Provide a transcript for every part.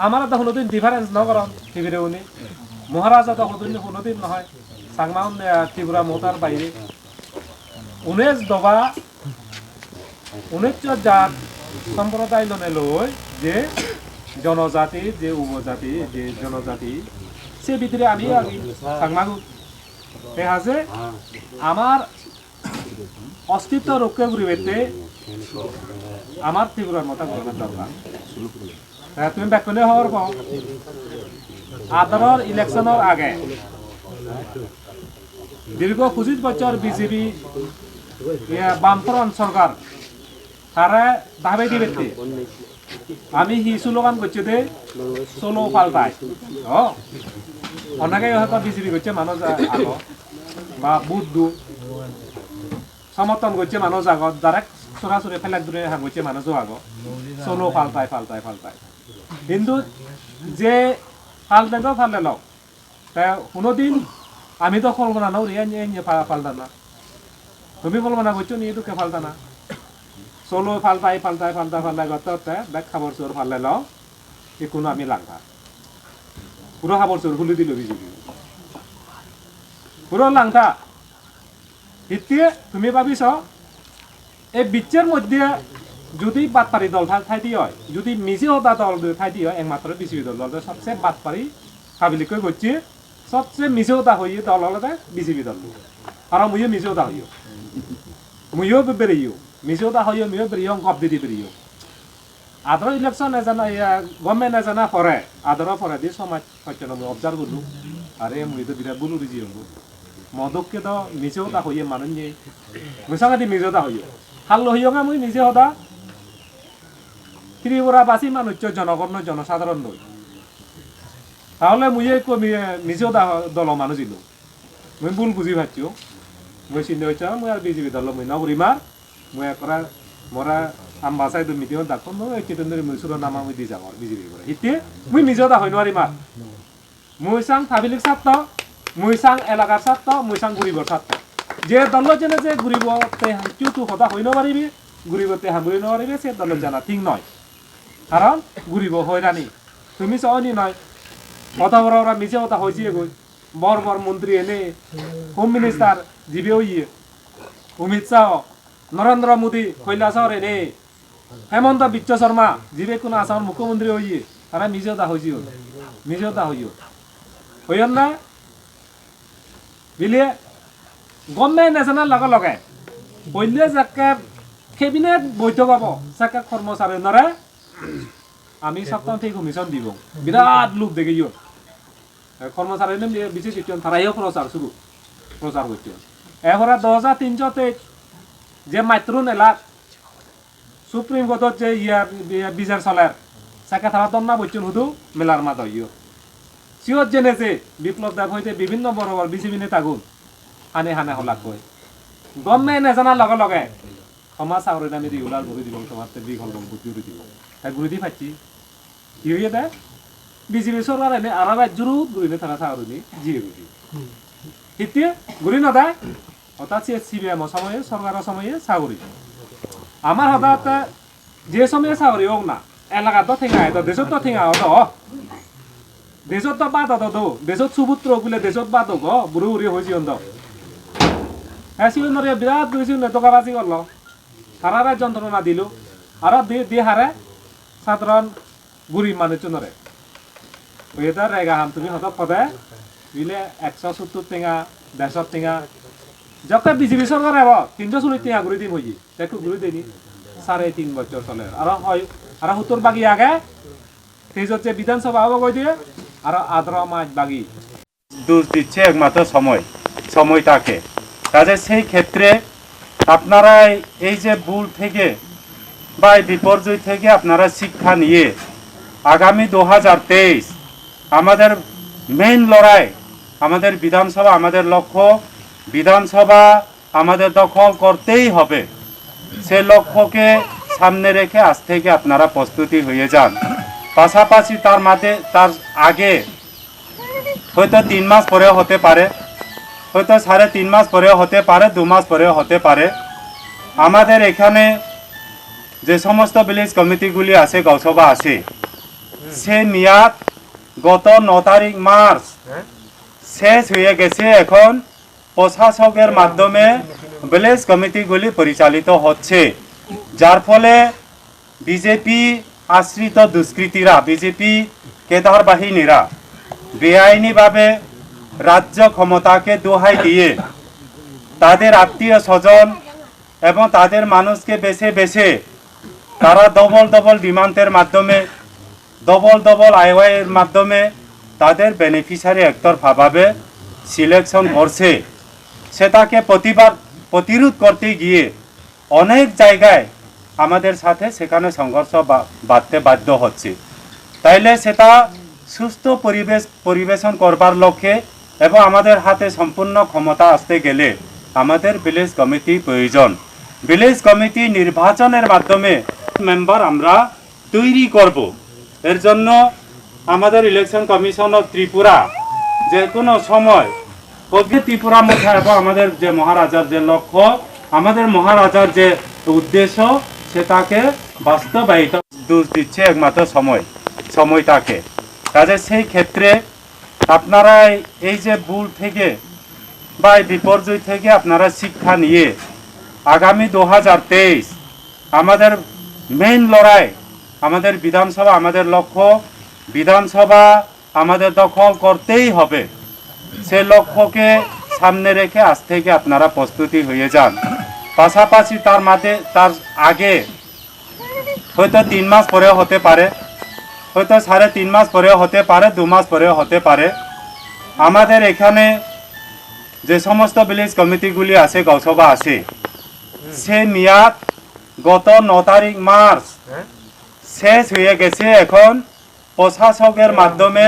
আমার তো কোনোদিন ডিফারেন্স নকর টিভিরে উনি মহারাজা তো কোনোদিন নহয় সাংমাউন ত্রিপুরা মোতার বাইরে 19 দফা 19 জাত সম্প্রদায় লনে লই যে জনজাতি যে উপজাতি যে জনজাতি সে ভিতরে আমি আগে সাংমাগু দেখা যে আমার অস্তিত্ব রক্ষা করিবেতে আমার ত্রিপুরার মতো গণনা দরকার তুমি ব্যাকনে হওয়ার পর আদালর ইলেকশনের আগে দীর্ঘ 25 বছর বিজেপি বামফ্রন্ট সরকার তারা দাবি দিবে আমি হি স্লোগান করছি দে চলো পাল্টাই অনেকে হয়তো বিজেপি করছে মানুষ আগ বা বুদ্ধু সমর্থন করছে মানুষ আগত যারা সরাসরি ফেলাক দূরে হাঁগছে মানুষও আগ চলো পাল্টাই পাল্টাই পাল্টাই কিন্তু যে পাল্টে তো পাল্টে লও তা কোনোদিন আমি তো কল্পনা নাও রে পাল্টা না তুমি কল্পনা করছো নিয়ে তো কে পাল্টা না চলো পাল্টাই পাল্টাই পাল্টাই পাল্টাই করতে ব্যাগ খাবার চোর পাল্টাই লও এ কোনো আমি লাগবা পুরো খাবার চোর খুলে দিল বিজেপি পুরো লাংটা এতিয়া তুমি ভাবিছ এই বিচ্ছের মধ্যে যদি বাটপারি দল ঠাইটি হয় যদি মিজি হতা দল ঠাইটি হয় একমাত্র বিজেপি দল সবচেয়ে বাটপারি কাবিলিকৈ করছে সবচেয়ে মিজি হতা হয়ে দল হলে বিজেপি দল আর মুইও মিজি হতা হইও মুইও বেরিয়েও মিজি হতা হইও মুইও বেরিয়েও গপ দিদি বেরিয়েও আদর ইলেকশন এজানা গভর্নমেন্ট এজানা পরে আদর পরে দিয়ে সমাজ সচেতন আমি অবজার্ভ করলু আরে মুই তো বিরাট বলু রিজি হবো মদককে তো মিছে হতা হইয়ে মানুষ নিয়ে মুসাঙ্গাদি মিছে হতা হইও হাল হইও না মুই নিজে হতা ত্রিপুরাবাসী মানুষ জনগণ জনসাধারণ নই তাহলে মুই নিজে হতা দল মানুষ দিল মুই ভুল বুঝি পাচ্ছিও মুই চিন্তা হচ্ছে মুই আর বিজেপি দল মুই নগরিমার মুই একরা মরা আমবাসাই তো মিটিং ডাকো মই কেতন ধরে মুই সুর নামা মুই দি যাম বিজেপি করে হিতে মুই নিজে হতা হই নোৱাৰিমাৰ মুই চাং ফাবিলিক ছাত্র মুই চাং এলাকার ছাত্র মুই চাং গরিবর ছাত্র যে দল যেনে যে গরিবতে কিউটো হতা হই নোৱাৰিবি গরিবতে হামুৰি নোৱাৰিবি সে দল জানা ঠিক নয় কারণ গরিব হয়রানি তুমি চাওনি নয় কথা বড় ওরা মিছে কথা হয়েছে গই বড় বড় মন্ত্রী এনে হোম মিনিস্টার জিবে ইয়ে অমিত শাহ নরেন্দ্র মোদী কৈলাসর এনে হেমন্ত বিশ্ব শর্মা জিবে কোন আসামের মুখ্যমন্ত্রী হইয়ে তারা মিছে কথা হয়েছে মিছে কথা হইও হইন না বিলে গভর্নমেন্ট ন্যাশনাল লগে লগে বললে যাকে কেবিনেট বৈঠক হব যাকে কর্মচারী নরে আমি সপ্তাহ থেকে কমিশন দিব বিরাট লোক দেখে ইয়ে কর্মচারী বিশেষ তারাইও প্রচার করছে এবার 2003 যে মাতৃ এলাক সুপ্রিম কোর্টত যে বিচার চলার সাকে তারা দন্না বলছেন শুধু মেলার মাত ইয়ে সিওর জেনে যে বিপ্লব দেব হইতে বিভিন্ন বড় বড় বিজেপি নেতাগুন হানে হানে হলাক কয় গভর্নমেন্ট এজানার লগে লগে সমাজ চাউরি নামি রেগুলার ঘুরি দিব তোমার বিঘ হল বুদ্ধি দিব তাই ঘুরি দি পাচ্ছি কি হয়ে দেয় বিজেপি সরকার এনে আর রাজ্যরও ঘুরি নে তারা চাউরি জিয়ে ঘুরি এতিয়া ঘুরি নদায় হঠাৎ সিবিএম সময়ে সরকারের সময়ে চাউরি আমার হঠাৎ যে সময়ে চাউরি হোক না এলাকা তো ঠেঙায় তো দেশত তো ঠেঙা তো দেশত তো বাদ তো দেশত সুপুত্র বলে দেশত বাদ গো বুড়ো বুড়ি হয়েছি অন্ত হ্যাঁ সিউনরে বিরাট দুই সিউন টকাবাজি করল তারা যন্ত্রণা দিল আর দিয়ে হারে সাধারণ গরিব মানুষ নরে ওইটা রেগা হাম তুমি হঠাৎ পদে বিলে 170 টেঙা 150 টেঙা যখন বিজেপি সরকার হব 340 টেঙা ঘুরি দিন হয়ে দেখো ঘুরি দিনি 3.5 বছর চলে আর হয় আর 70 বাকি আগে সেই হচ্ছে বিধানসভা হব কই দিয়ে আর আদ্র মাস বাকি দোষ দিচ্ছে একমাত্র সময়টাকে কাজে সেই ক্ষেত্রে আপনারা এই যে ভুল থেকে বা বিপর্যয় থেকে আপনারা শিক্ষা নিয়ে আগামী 2023 আমাদের মেইন লড়াই আমাদের বিধানসভা আমাদের লক্ষ্য বিধানসভা আমাদের দখল করতেই হবে সে লক্ষ্যকে সামনে রেখে আজ থেকে আপনারা প্রস্তুতি হয়ে যান পাশাপাশি তার আগে হয়তো 3 মাস পরেও হতে পারে হয়তো 3.5 মাস পরেও হতে পারে 2 মাস পরেও হতে পারে আমাদের এখানে যে সমস্ত ভিলেজ কমিটিগুলি আছে গৌসভা আছে সে মেয়াদ গত 9 তারিখ মার্চ শেষ হয়ে গেছে। এখন প্রশাসকের মাধ্যমে ভিলেজ কমিটিগুলি পরিচালিত হচ্ছে, যার ফলে বিজেপি আশ্রিত দুষ্কৃতীরা, বিজেপি কেদার বাহিনীরা বেআইনিভাবে রাজ্য ক্ষমতাকে দোহাই দিয়ে তাদের আত্মীয় স্বজন এবং তাদের মানুষকে বেছে বেছে তারা ডবল ডিমান্ডের মাধ্যমে, ডবল আইওয়াইয়ের মাধ্যমে তাদের বেনিফিশিয়ারি একতরফাভাবে সিলেকশন করছে। সেটাকে প্রতিরোধ করতে গিয়ে অনেক জায়গায় আমাদের সাথে সেখানে সংঘর্ষ বাড়তে বাধ্য হচ্ছে। তাইলে সেটা সুস্থ পরিবেশন করবার লক্ষ্যে এবং আমাদের হাতে সম্পূর্ণ ক্ষমতা আসতে গেলে আমাদের ভিলেজ কমিটি প্রয়োজন। ভিলেজ কমিটি নির্বাচনের মাধ্যমে মেম্বার আমরা তৈরি করব। এর জন্য আমাদের ইলেকশন কমিশন অফ ত্রিপুরা যে কোনো সময় ত্রিপুরা মধ্যে এবং আমাদের যে মহারাজার যে লক্ষ্য, আমাদের মহারাজার যে উদ্দেশ্য, সেটাকে বাস্তবায়িত দোষ দিচ্ছে একমাত্র সময়টাকে। কাজে সেই ক্ষেত্রে আপনারা এই যে ভুল থেকে বা এই বিপর্যয় থেকে আপনারা শিক্ষা নিয়ে আগামী 2023 আমাদের মেইন লড়াই, আমাদের বিধানসভা, আমাদের লক্ষ্য বিধানসভা আমাদের দখল করতেই হবে। সে লক্ষ্যকে সামনে রেখে আজ থেকে আপনারা প্রস্তুতি হয়ে যান। পাশাপাশি তার আগে হয়তো 3 মাস পরেও হতে পারে, হয়তো 3.5 মাস পরেও হতে পারে, 2 মাস পরেও হতে পারে। আমাদের এখানে যে সমস্ত ভিলেজ কমিটিগুলি আছে, গৌসভা আছে, সে মেয়াদ গত 9 তারিখ মার্চ শেষ হয়ে গেছে। এখন প্রশাসকের মাধ্যমে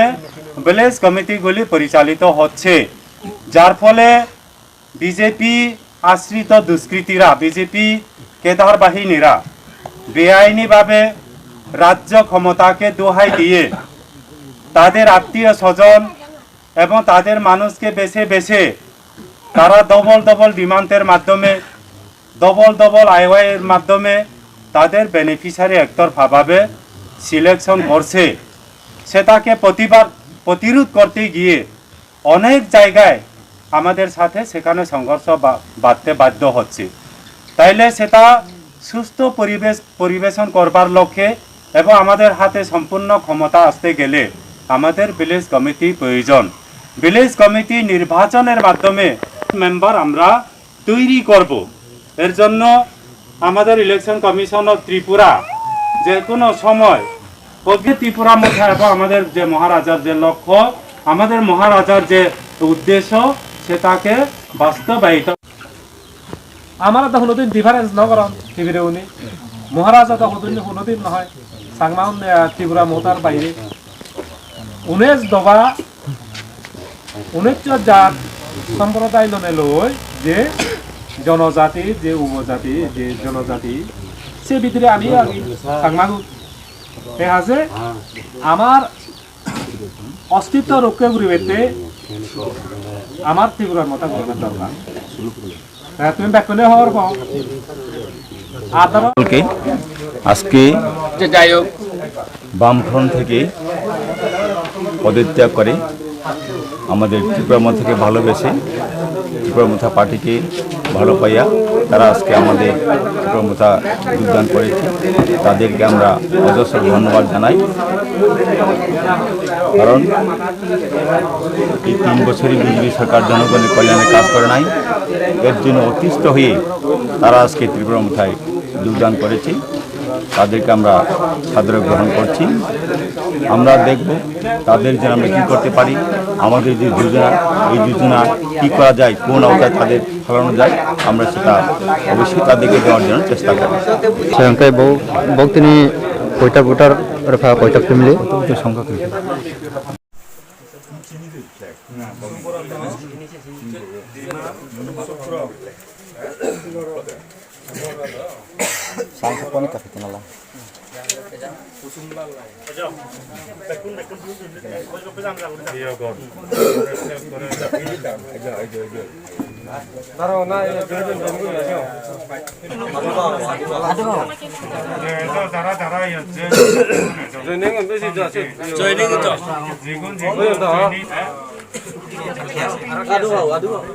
ভিলেজ কমিটিগুলি পরিচালিত হচ্ছে, যার ফলে বিজেপি আশ্রিত দুষ্কৃতীরা, বিজেপি কেদার বাহিনীরা বেআইনিভাবে রাজ্য ক্ষমতাকে দোহাই দিয়ে তাদের আত্মীয় স্বজন এবং তাদের মানুষকে বেছে বেছে তারা ডবল ডিমান্ডের মাধ্যমে, ডবল আইওয়াইয়ের মাধ্যমে তাদের বেনিফিশিয়ারি একতরফাভাবে সিলেকশন করছে। সেটাকে প্রতিরোধ করতে গিয়ে অনেক জায়গায় আমাদের সাথে সেখানে সংঘর্ষ বাড়তে বাধ্য হচ্ছে। তাইলে সেটা সুস্থ পরিবেশন করবার লক্ষ্যে এবং আমাদের হাতে সম্পূর্ণ ক্ষমতা আসতে গেলে আমাদের ভিলেজ কমিটি প্রয়োজন। ভিলেজ কমিটি নির্বাচনের মাধ্যমে মেম্বার আমরা তৈরি করব। এর জন্য আমাদের ইলেকশন কমিশন অফ ত্রিপুরা যে কোনো সময় ত্রিপুরা মধ্যে এবং আমাদের যে মহারাজার যে লক্ষ্য, আমাদের মহারাজার যে উদ্দেশ্য, সেটাকে বাস্তবায়িত। আমার তো কোনোদিন ডিফারেন্স নকরণ টিভিরে উনি মহারাজা তো কোনোদিন নহয় সাংমাউন ত্রিপুরা মতার বাইরে 19 দফা 19 জাত সম্প্রদায় লনে লই যে জনজাতি, যে উপজাতি, যে জনজাতি, সে ভিতরে আমি সাংমাগু আছে আমার অস্তিত্ব রক্ষা করিবে আমার ত্রিপুরার মতো করবার দরকার। তুমি ব্যাকুলে হওয়ার পর আজকে বামফ্রন্ট থেকে পদত্যাগ করে আমাদের ত্রিপুরা থেকে ভালোবেসে ত্রিপুরা পার্টিকে ভালো পাইয়া তারা আজকে আমাদের ত্রিপুরা যোগদান করেছে। তাদেরকে আমরা অজস্র ধন্যবাদ জানাই, কারণ এই 3 বছরই বিজেপি সরকার জনগণের কল্যাণে কাজ করে নাই। এর জন্য অতিষ্ঠ হয়ে তারা আজকে ত্রিপুরা যোগদান করেছে। তাদেরকে আমরা সাদরে গ্রহণ করছি। আমরা দেখব তাদের জন্য আমরা কী করতে পারি, আমাদের যে যোজনা, এই যোজনা কী করা যায়, কোন আওতায় তাদের ফেলানো যায়, আমরা সেটা অবশ্যই তাদেরকে দেওয়ার জন্য চেষ্টা করি। সেখানকার তিনি কয়টা ভোটার কয়টা ফ্যামিলি সংখ্যা যারা যারা জয়নিং은 몇이죠? জিগুন জিগুন